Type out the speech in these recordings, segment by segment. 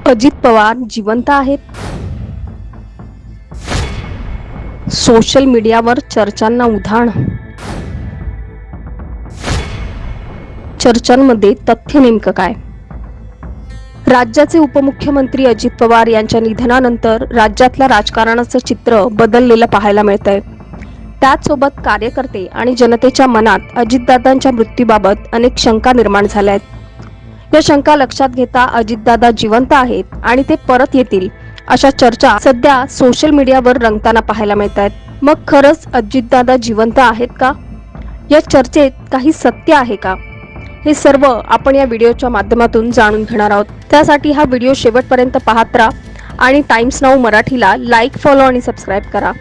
अजित पवार जिवंत आहेत. सोशल मीडियावर चर्चांना उधाण. चर्चांमध्ये तथ्य नेमकं काय? राज्याचे उपमुख्यमंत्री अजित पवार यांच्या निधनानंतर राज्यातल्या राजकारणाचं चित्र बदललेलं पाहायला मिळतंय. त्याचसोबत कार्यकर्ते आणि जनतेच्या मनात अजितदादांच्या मृत्यूबाबत अनेक शंका निर्माण झाल्या आहेत. या शंका लक्षात घेता अजितदादा जिवंत आहेत आणि ते परत येतील अशा चर्चा सध्या सोशल मीडियावर रंगताना पाहायला मिळत आहेत. मग खरंच अजितदादा जिवंत आहेत का? या चर्चेत काही सत्य आहे का? हे सर्व आपण या व्हिडिओच्या माध्यमातून जाणून घेणार आहोत. त्यासाठी हा व्हिडिओ शेवटपर्यंत पाहत राहा आणि टाइम्स नाऊ मराठीला लाईक, फॉलो आणि सबस्क्राईब करा.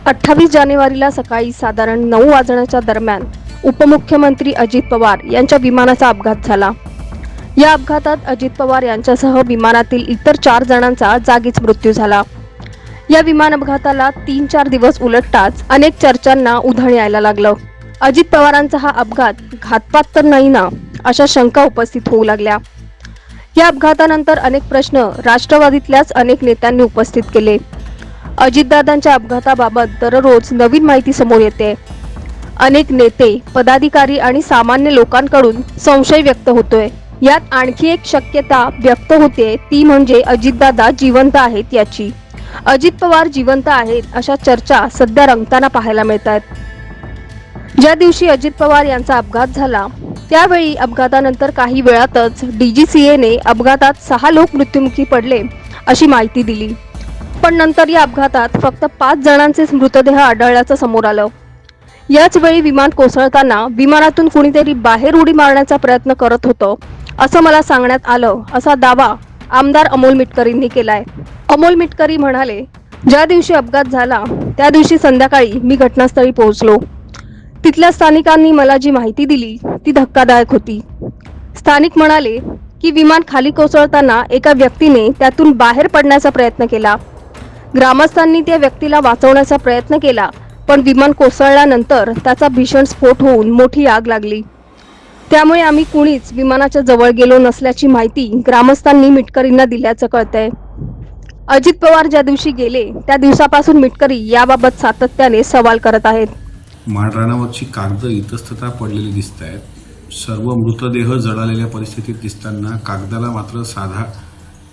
28 जानेवारीला सकाळी साधारण 9 वाजण्याच्या दरम्यान उपमुख्यमंत्री अजित पवार यांच्या विमानाचा अपघात झाला. या अपघातात अजित पवार यांच्यासह विमानातील इतर 4 जणांचा जागीच मृत्यू झाला. या विमान अपघाताला 3-4 दिवस उलटताच अनेक चर्चांना उधाण यायला लागलं. अजित पवारांचा हा अपघात घातपात तर नाही ना, अशा शंका उपस्थित होऊ लागल्या. या अपघातानंतर अनेक प्रश्न राष्ट्रवादीतल्याच अनेक नेत्यांनी उपस्थित केले. अजितदादांच्या अपघाताबाबत दररोज नवीन माहिती समोर येते. अनेक नेते, पदाधिकारी आणि सामान्य लोकांकडून संशय व्यक्त होतोय. यात आणखी एक शक्यता व्यक्त होते, ती म्हणजे अजितदादा जिवंत आहेत याची. अजित पवार जिवंत आहेत अशा चर्चा सध्या रंगताना पाहायला मिळतात. ज्या दिवशी अजित पवार यांचा अपघात झाला त्यावेळी अपघातानंतर काही वेळातच DGCAने अपघातात 6 लोक मृत्युमुखी पडले अशी माहिती दिली. पण नंतर या अपघातात फक्त 5 जणांचेच मृतदेह आढळल्याचं समोर आलं. याच वेळी विमान कोसळताना विमानातून कुणीतरी बाहेर उडी मारण्याचा प्रयत्न करत होतं असं मला सांगण्यात आलं, असा दावा आमदार अमोल मिटकरींनी केलाय. अमोल मिटकरी म्हणाले, ज्या दिवशी अपघात झाला त्या दिवशी संध्याकाळी मी घटनास्थळी पोहोचलो. तिथल्या स्थानिकांनी मला जी माहिती दिली ती धक्कादायक होती. स्थानिक म्हणाले की विमान खाली कोसळताना एका व्यक्तीने त्यातून बाहेर पडण्याचा प्रयत्न केला. ग्रामस्थांनी त्या व्यक्तीला वाचवण्याचा प्रयत्न केला, पण विमान कोसळल्यानंतर त्याचा भीषण स्फोट होऊन मोठी आग लागली. त्यामुळे आम्ही कुणीच विमानाच्या जवळ गेलो नसल्याची माहिती ग्रामस्थांनी मिटकरींना दिल्याचं कळतंय. अजित पवार ज्या दिवशी गेले त्या दिवसापासून मिटकरी याबाबत सातत्याने सवाल करत आहेत. माळरानावरची कागद इतस्ततः पडलेली दिसत आहेत. सर्व मृतदेह जळालेल्या परिस्थितीत दिसताना कागदाला मात्र साधा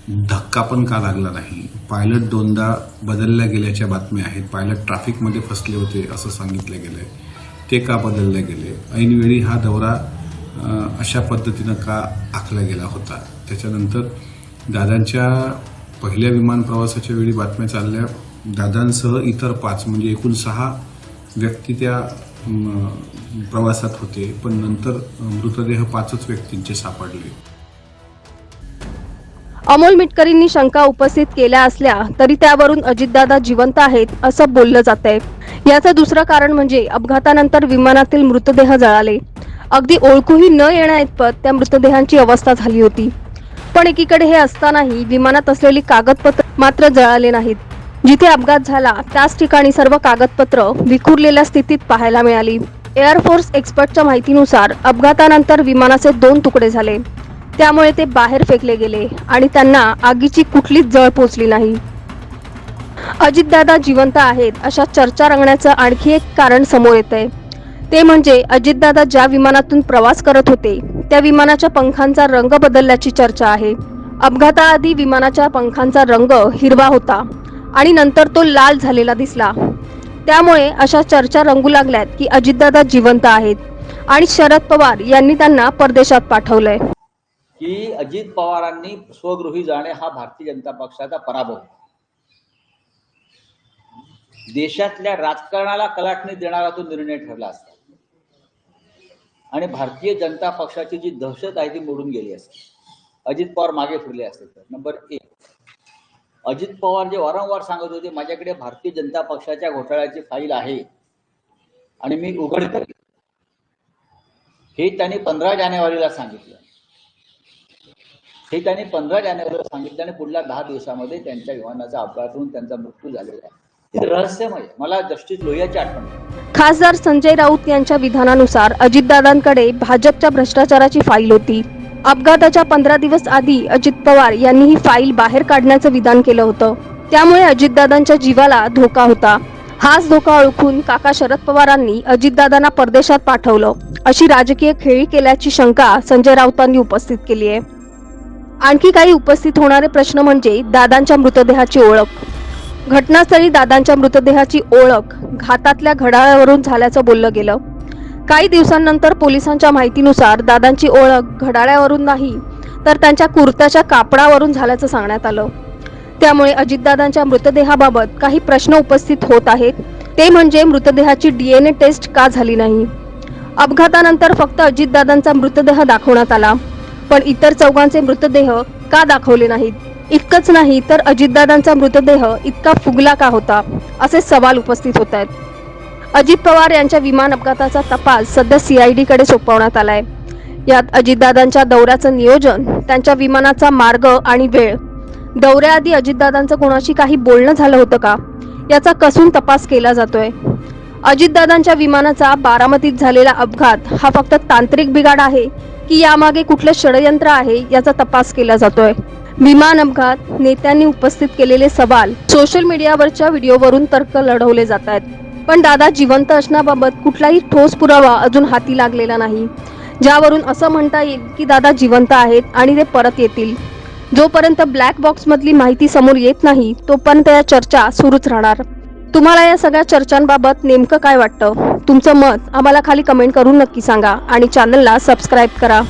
धक्का पण का लागला नाही. पायलट 2दा बदलल्या गेल्याच्या बातम्या आहेत. पायलट ट्रॅफिकमध्ये फसले होते असं सांगितलं गेलंय. ते का बदलले गेले? ऐनवेळी हा दौरा अशा पद्धतीनं का आखला गेला होता? त्याच्यानंतर दादांच्या पहिल्या विमान प्रवासाच्या वेळी बातम्या चालल्या, दादांसह इतर 5 म्हणजे एकूण 6 व्यक्ती त्या प्रवासात होते, पण नंतर मृतदेह 5च व्यक्तींचे सापडले. अमोल मिटकरींनी शंका उपस्थित केल्या असल्या तरी त्यावरून अजितदादा जिवंत आहेत असं बोललं जातंय. याचं दुसरं कारण म्हणजे अपघातानंतर विमानातील मृतदेह जळाले. अगदी ओळखूही न येण्याइतपत त्या मृतदेहांची अवस्था झाली होती. पण एकीकडे हे असतानाही विमानात असलेली कागदपत्र मात्र जळाले नाहीत. जिथे अपघात झाला त्याच ठिकाणी सर्व कागदपत्र विखुरलेल्या स्थितीत पाहायला मिळाली. एअरफोर्स एक्सपर्टच्या माहितीनुसार अपघातानंतर विमानाचे 2 तुकडे झाले. त्यामुळे ते बाहेर फेकले गेले आणि त्यांना आगीची कुठलीच झळ पोचली नाही. अजितदादा जिवंत आहेत अशा चर्चा रंगण्याचं आणखी एक कारण समोर येतंय. ते म्हणजे अजितदादा ज्या विमानातून प्रवास करत होते त्या विमानाच्या पंखांचा रंग बदलल्याची चर्चा आहे. अपघाताआधी विमानाच्या पंखांचा रंग हिरवा होता आणि नंतर तो लाल झालेला दिसला. त्यामुळे अशा चर्चा रंगू लागल्यात की अजितदादा जिवंत आहेत आणि शरद पवार यांनी त्यांना परदेशात पाठवलंय. की अजित पवारांनी स्वगृही जाणे हा भारतीय जनता पक्षाचा पराभव, देशातल्या राजकारणाला कलाटणी देणारा तो निर्णय ठरला असता आणि भारतीय जनता पक्षाची जी दहशत आहे ती मोडून गेली असती. अजित पवार मागे फिरले असते. तर नंबर 1, अजित पवार जे वारंवार सांगत होते माझ्याकडे भारतीय जनता पक्षाच्या घोटाळ्याची फाईल आहे आणि मी उघड करेन, हे त्यांनी 15 जानेवारीला सांगितलं. हे त्यांनी 15 जानेवारीला सांगितलं आणि पुढल्या 10 दिवसामध्ये त्यांच्या विमानाचा अपघात होऊन त्यांचा मृत्यू झालेला आहे. हे रहस्यमय. मला जस्टिस लोहियाची आठवण. खासदार संजय राऊत यांच्या विधानानुसार अजितदादांकडे भाजपच्या भ्रष्टाचाराची फाईल होती. अपघाताच्या 15 दिवस आधी अजित पवार यांनी ही फाईल बाहेर काढण्याचं विधान केलं होतं. त्यामुळे अजितदादांच्या जीवाला धोका होता. हाच धोका ओळखून काका शरद पवारांनी अजितदादांना परदेशात पाठवलं, अशी राजकीय खेळी केल्याची शंका संजय राऊतांनी उपस्थित केली आहे. आणखी काही उपस्थित होणारे प्रश्न म्हणजे दादांच्या मृतदेहाची ओळख. घटनास्थळी दादांच्या मृतदेहाची ओळख घातातल्या घड्याळावरून झाल्याचं बोललं गेलं. काही दिवसांनंतर पोलिसांच्या माहितीनुसार दादांची ओळख घड्याळावरून नाही तर त्यांच्या कुर्त्याच्या कापडावरून झाल्याचं सांगण्यात आलं. त्यामुळे अजितदादांच्या मृतदेहाबाबत काही प्रश्न उपस्थित होत आहेत. ते म्हणजे मृतदेहाची DNA टेस्ट का झाली नाही. अपघातानंतर फक्त अजितदादांचा मृतदेह दाखवण्यात आला, पण इतर चौघांचे मृतदेह का दाखवले नाहीत. इतकंच नाही तर अजितदादांचा मृतदेह इतका फुगला का होता, असे सवाल उपस्थित होत आहेत. अजित पवार यांच्या विमान अपघाताचा तपास सध्या CID कडे सोपवण्यात आलाय. यात अजितदादांच्या दौऱ्याचं नियोजन, त्यांच्या विमानाचा मार्ग आणि वेळ, दौऱ्याआधी अजितदादांचं कोणाशी काही बोलणं झालं होतं का, याचा कसून तपास केला जातोय. अजितदादांच्या विमानाचा बारामतीत झालेला अपघात हा फक्त तांत्रिक बिघाड आहे की यामागे कुठलं षडयंत्र आहे, याचा तपास केला जातोय. विमान अपघात, नेत्यांनी उपस्थित केलेले सवाल, सोशल मीडियावरच्या व्हिडिओवरून तर्क लढवले जात आहेत. पण दादा जिवंत असण्याबाबत कुठलाही ठोस पुरावा अजून हाती लागलेला नाही, ज्यावरून असं म्हणता येईल की दादा जिवंत आहेत आणि ते परत येतील. जोपर्यंत ब्लॅक बॉक्स मधली माहिती समोर येत नाही तोपर्यंत या चर्चा सुरूच राहणार. तुम्हाला या सगळ्या चर्चांबाबत नेमकं काय वाटतं? तुमचं मत आम्हाला खाली कमेंट करून नक्की सांगा आणि चॅनलला सबस्क्राईब करा.